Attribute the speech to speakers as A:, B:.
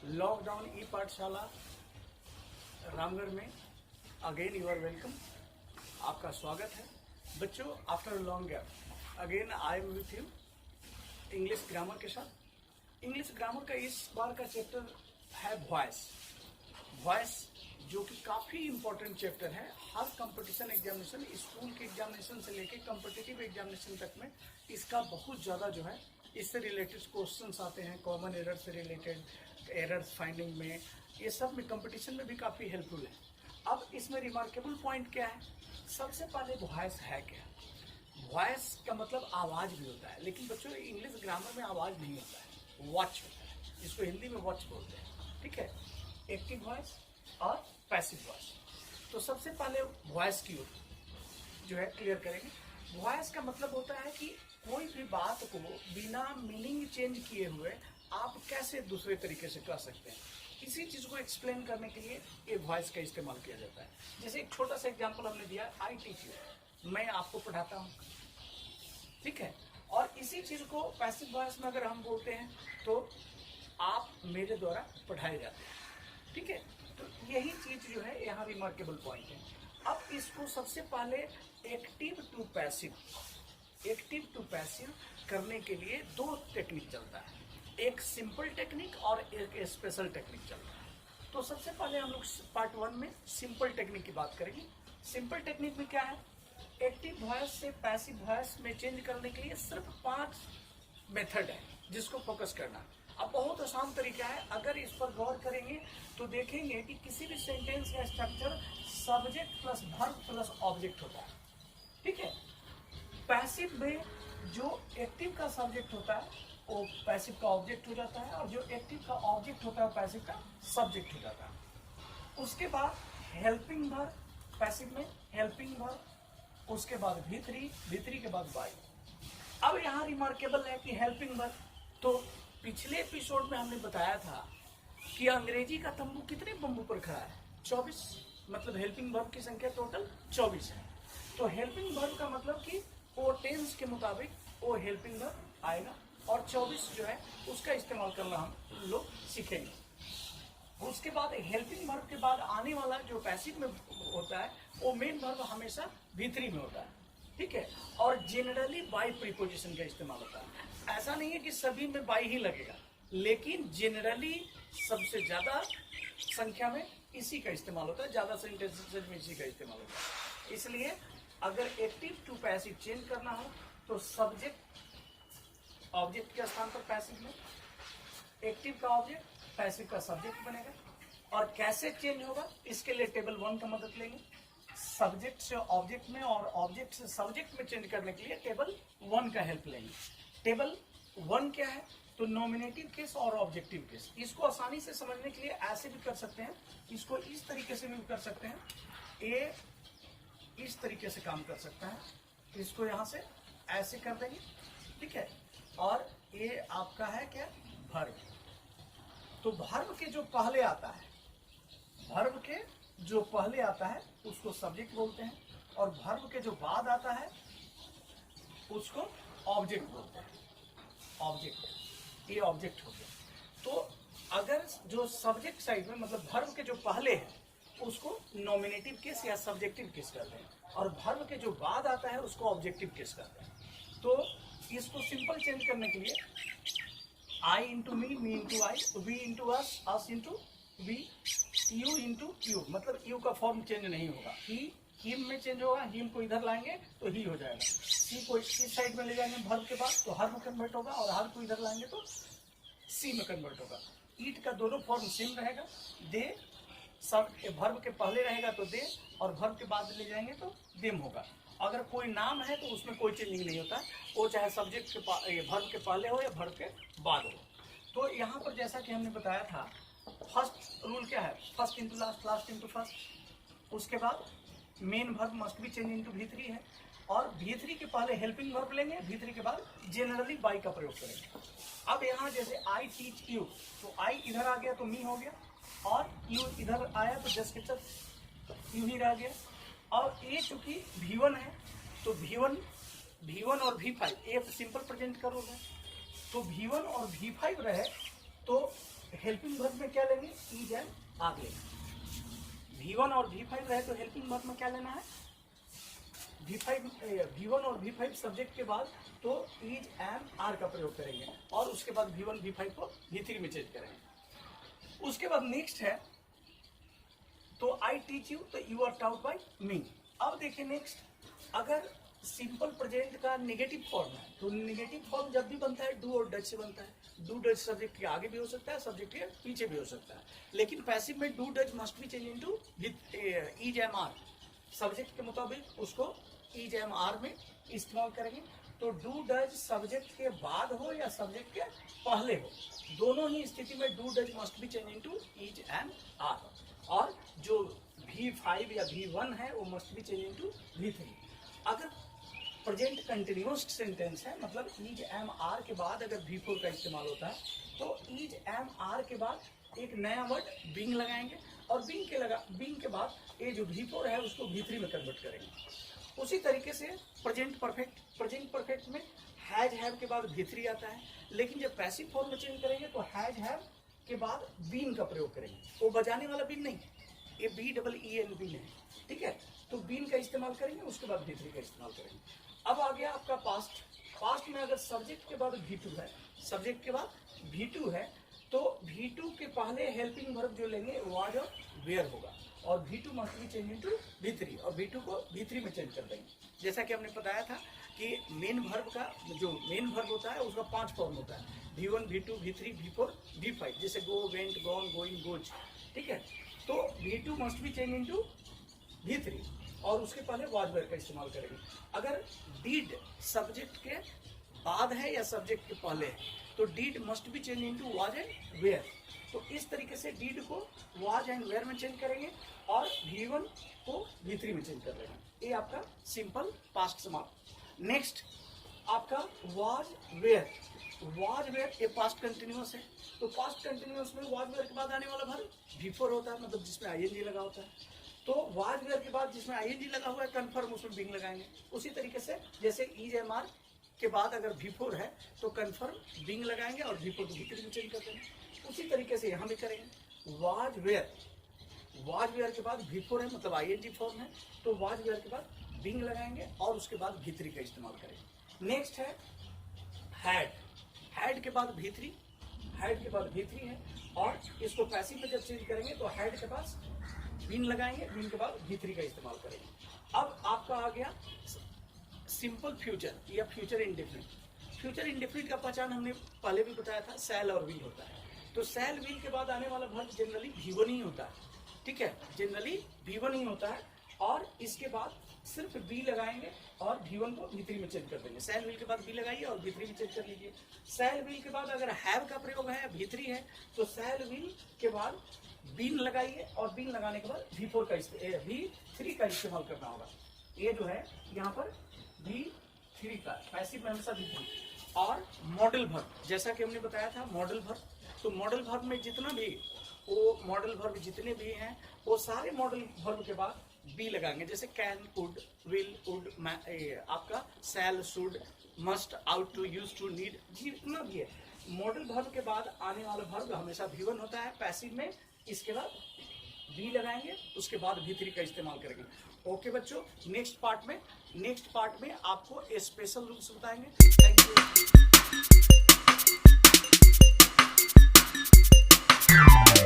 A: Lockdown ई पाठशाला रामगढ़ में again you are welcome. आपका स्वागत है बच्चों। After long gap again I am with you English grammar के साथ। इंग्लिश ग्रामर का इस बार का चैप्टर है वॉइस जो कि काफ़ी इम्पोर्टेंट चैप्टर है। हर कंपटीशन एग्जामिनेशन, स्कूल के एग्जामिनेशन से लेके कॉम्पिटिटिव एग्जामिनेशन तक में इसका बहुत ज़्यादा जो है इससे रिलेटेड क्वेश्चंस आते हैं। कॉमन एरर से रिलेटेड, एरर्स फाइंडिंग में, ये सब में कंपटीशन में भी काफ़ी हेल्पफुल है। अब इसमें रिमार्केबल पॉइंट क्या है? सबसे पहले वॉइस है क्या? वॉइस का मतलब आवाज़ भी होता है, लेकिन बच्चों इंग्लिश ग्रामर में आवाज़ नहीं होता है, वॉच होता है। इसको हिंदी में वॉच बोलते हैं, ठीक है। एक्टिव वॉइस और पैसिव वॉइस। तो सबसे पहले वॉइस की जो है क्लियर करेंगे। वॉइस का मतलब होता है कि कोई भी बात को बिना मीनिंग चेंज किए हुए आप कैसे दूसरे तरीके से कर सकते हैं, इसी चीज़ को एक्सप्लेन करने के लिए ये वॉइस का इस्तेमाल किया जाता है। जैसे एक छोटा सा एग्जांपल हमने दिया, आई टीच यू, मैं आपको पढ़ाता हूँ, ठीक है। और इसी चीज़ को पैसिव वॉइस में अगर हम बोलते हैं तो आप मेरे द्वारा पढ़ाए जाते हैं, ठीक है। तो यही चीज़ जो है यहाँ रिमार्केबल पॉइंट है। अब इसको सबसे पहले एक्टिव टू पैसिव करने के लिए दो टेक्निक चलता है, एक सिंपल टेक्निक और एक स्पेशल टेक्निक चलता है। तो सबसे पहले हम लोग पार्ट 1 में सिंपल टेक्निक की बात करेंगे। सिंपल टेक्निक में क्या है? एक्टिव वॉइस से पैसिव वॉइस में चेंज करने के लिए सिर्फ 5 मेथड है जिसको फोकस करना। अब बहुत आसान तरीका है, अगर इस पर गौर करेंगे तो देखेंगे कि किसी भी सेंटेंस का structure subject plus verb plus object होता है, ठीक है। पैसिव में जो एक्टिव का सब्जेक्ट होता है वो पैसिव का ऑब्जेक्ट हो जाता है, और जो एक्टिव का ऑब्जेक्ट होता है पैसिव का सब्जेक्ट हो जाता है। उसके बाद हेल्पिंग वर्ब, पैसिव में हेल्पिंग वर्ब, उसके बाद भीतरी के बाद बाई। अब यहाँ रिमार्केबल है कि हेल्पिंग वर्ब, तो पिछले एपिसोड में हमने बताया था कि अंग्रेजी का तंबू कितने बम्बू पर खड़ा है? 24, मतलब हेल्पिंग वर्ब की संख्या टोटल 24 है। तो हेल्पिंग वर्ब का मतलब कि वो टेंस के मुताबिक वो हेल्पिंग वर्ब आएगा, और 24 जो है उसका इस्तेमाल करना हम लोग सीखेंगे। उसके बाद हेल्पिंग वर्ब के बाद आने वाला जो पैसिव में होता है वो मेन वर्ब हमेशा भीतरी में होता है, ठीक है। और जनरली बाई प्रीपोजिशन का इस्तेमाल होता है। ऐसा नहीं है कि सभी में बाई ही लगेगा, लेकिन जनरली सबसे ज्यादा संख्या में इसी का इस्तेमाल होता है, ज्यादा सेंटेंसेस में इसी का इस्तेमाल होता है। इसलिए अगर एक्टिव टू पैसिव चेंज करना हो तो सब्जेक्ट ऑब्जेक्ट के स्थान पर पैसिव में एक्टिव का ऑब्जेक्ट पैसिव का सब्जेक्ट बनेगा। और कैसे चेंज होगा इसके लिए टेबल 1 का मदद लेंगे। सब्जेक्ट से ऑब्जेक्ट में और ऑब्जेक्ट से सब्जेक्ट में चेंज करने के लिए टेबल 1 का हेल्प लेंगे। टेबल 1 क्या है? तो नॉमिनेटिव केस और ऑब्जेक्टिव केस। इसको आसानी से समझने के लिए ऐसे भी कर सकते हैं, इसको इस तरीके से भी कर सकते हैं। ए इस तरीके से काम कर सकता है, इसको यहाँ से ऐसे कर देंगे, ठीक है। और ये आपका है क्या? वर्ब। तो वर्ब के जो पहले आता है, वर्ब के जो पहले आता है उसको सब्जेक्ट बोलते हैं, और वर्ब के जो बाद आता है उसको ऑब्जेक्ट बोलते हैं। ऑब्जेक्ट, ये ऑब्जेक्ट हो गया। तो अगर जो सब्जेक्ट साइड में मतलब वर्ब के जो पहले है उसको नॉमिनेटिव केस या सब्जेक्टिव केस करते हैं, और वर्ब के जो बाद आता है उसको ऑब्जेक्टिव केस करते हैं। तो इसको सिंपल चेंज करने के लिए I into me into I, we into us into we, you into you, मतलब यू का फॉर्म चेंज नहीं होगा। ही हिम में चेंज होगा, हिम को इधर लाएंगे तो ही हो जाएगा। सी को इस साइड में ले जाएंगे वर्ब के बाद तो हर में कन्वर्ट होगा, और हर को इधर लाएंगे तो सी में कन्वर्ट होगा। ईट का दोनों फॉर्म सेम रहेगा। दे सब वर्ब के पहले रहेगा तो दे, और वर्ब के बाद ले जाएंगे तो देम होगा। अगर कोई नाम है तो उसमें कोई चेंजिंग नहीं होता, वो चाहे सब्जेक्ट के वर्ब के पहले हो या वर्ब के बाद हो। तो यहाँ पर जैसा कि हमने बताया था, फर्स्ट रूल क्या है? First into last, last into first. उसके बाद main verb must be change into भीतरी है, और भीतरी के पहले हेल्पिंग वर्ब लेंगे, भीतरी के बाद जनरली बाई का प्रयोग करेंगे। अब यहाँ जैसे आई टीच यू, तो आई इधर आ गया तो मी हो गया, और यू इधर आया तो जस्ट के साथ यू ही रह गया। और ये चूंकि V1 है तो V1 और V5 एक सिंपल प्रेजेंट करोगे, तो V1 और V5 रहे तो हेल्पिंग वर्ब में क्या लेंगे, इज एंड आर लेंगे। V1 और V5 रहे तो हेल्पिंग वर्ब में क्या लेना है, V1 और V5 सब्जेक्ट के बाद तो इज एंड आर का प्रयोग करेंगे और उसके बाद V1 V5 को V3 में चेंज करेंगे। उसके बाद नेक्स्ट है तो आई टीच यू तो यू आर टाउट बाय मी। अब देखिए नेक्स्ट, अगर सिंपल प्रेजेंट का नेगेटिव फॉर्म है तो नेगेटिव फॉर्म जब भी बनता है डू और डज से बनता है। डू डज सब्जेक्ट के आगे भी हो सकता है, सब्जेक्ट के पीछे भी हो सकता है, लेकिन पैसिव में do does must be change into is am are. Subject के मुताबिक उसको इज एम आर में इस्तेमाल करेंगे। तो डू डज सब्जेक्ट के बाद हो या सब्जेक्ट के पहले हो, दोनों ही स्थिति में do does must be change into is and are. और जो V5 या V1 है वो must be change into V3। अगर प्रेजेंट कंटिन्यूअस सेंटेंस है, मतलब इज एम आर के बाद अगर V4 का इस्तेमाल होता है तो इज एम आर के बाद एक नया वर्ड बीइंग लगाएंगे और बीइंग के बाद ये जो V4 है उसको V3 में कन्वर्ट करेंगे। उसी तरीके से प्रेजेंट परफेक्ट में हैज हैव के बाद V3 आता है, लेकिन जब पैसिव फॉर्म में चेंज करेंगे तो हैज हैव के बाद बीन का प्रयोग करेंगे। वो बजाने वाला बीन नहीं, ये BEEN बीन है, ठीक है। तो बीन का इस्तेमाल करेंगे, उसके बाद V3 का इस्तेमाल करेंगे। अब आ गया आपका पास्ट में अगर सब्जेक्ट के बाद V2 है, सब्जेक्ट के बाद V2 है तो V2 के पहले हेल्पिंग वर्ब जो लेंगे वाज और वेयर होगा और V2 must be change into V3 और V2 को V3 में चेंज कर देंगे। जैसा कि हमने बताया था कि मेन वर्ब का जो मेन वर्ब होता है उसका 5 फॉर्म होता है, V1 V2 V3 V4 V5, जैसे गो, वेंट, गॉन, गोइंग, गोज, ठीक है। तो V2 must be change into V3 और उसके पहले वाज वेयर का इस्तेमाल करेंगे। अगर डीड सब्जेक्ट के बाद है या सब्जेक्ट के पहले है तो did must be change into was and were. तो इस तरीके से डीड को वाज एंड वेयर में चेंज करेंगे और V1 को V3 में चेंज कर देंगे। ये आपका सिंपल पास्ट समाप्त। नेक्स्ट आपका वाज वेयर ये पास्ट कंटिन्यूअस है, तो पास्ट कंटिन्यूअस में वाज वेयर के बाद आने वाला वर्ब V4 होता है, मतलब जिसमें ING लगा होता है। तो वाज वेयर के बाद जिसमें ING लगा हुआ है कन्फर्म, उसमें बीइंग लगाएंगे। उसी तरीके से जैसे इज एम आर के बाद अगर V4 है तो कन्फर्म बीइंग लगाएंगे और V4 को V3 में चेंज कर देंगे। उसी तरीके से यहाँ भी करेंगे। वाज वेयर के बाद V4 है, मतलब ING फॉर्म है, तो वाज वेयर के बाद बीइंग लगाएंगे और उसके बाद V3 का इस्तेमाल करेंगे। नेक्स्ट है हैड के बाद V3 है और इसको पैसिव में जब चेंज करेंगे तो हैड के पास बीन लगाएंगे, बीन के बाद V3 का इस्तेमाल करेंगे। अब आपका आ गया सिंपल फ्यूचर या फ्यूचर इंडेफिनिट। फ्यूचर इंडेफिनिट का पहचान हमने पहले भी बताया था, शैल और विल होता है। तो शैल विल के बाद आने वाला वर्ब जनरली V1 ही होता है, ठीक है, जनरली V1 ही होता है और इसके बाद सिर्फ बी लगाएंगे और V1 को V3 में चेंज कर देंगे। शैल विल के बाद बी लगाइए और V3 में चेंज कर लीजिए। शैल विल के बाद अगर हैव का प्रयोग है, V3 है, तो शैल विल के बाद बीन लगाइए और बीन लगाने के बाद V3 का इस्तेमाल करना होगा। ये जो है यहाँ पर V3 का पैसिव में हमेशा V3। और मॉडल वर्ब, जैसा कि हमने बताया था मॉडल वर्ब, तो मॉडल वर्ब में जितना भी वो मॉडल वर्ब जितने भी हैं वो सारे मॉडल वर्ब के बाद बी लगाएंगे। जैसे कैन, कुड, विल, वुड, आपका shall, should, must, ought to, use to, need, जितना भी है मॉडल वर्ब के बाद आने वाला वर्ब हमेशा V1 होता है पैसिव में। इसके बाद बी लगाएंगे, उसके बाद V3 का इस्तेमाल करेंगे। ओके बच्चों, नेक्स्ट पार्ट में आपको स्पेशल रूल्स बताएंगे। Thank you.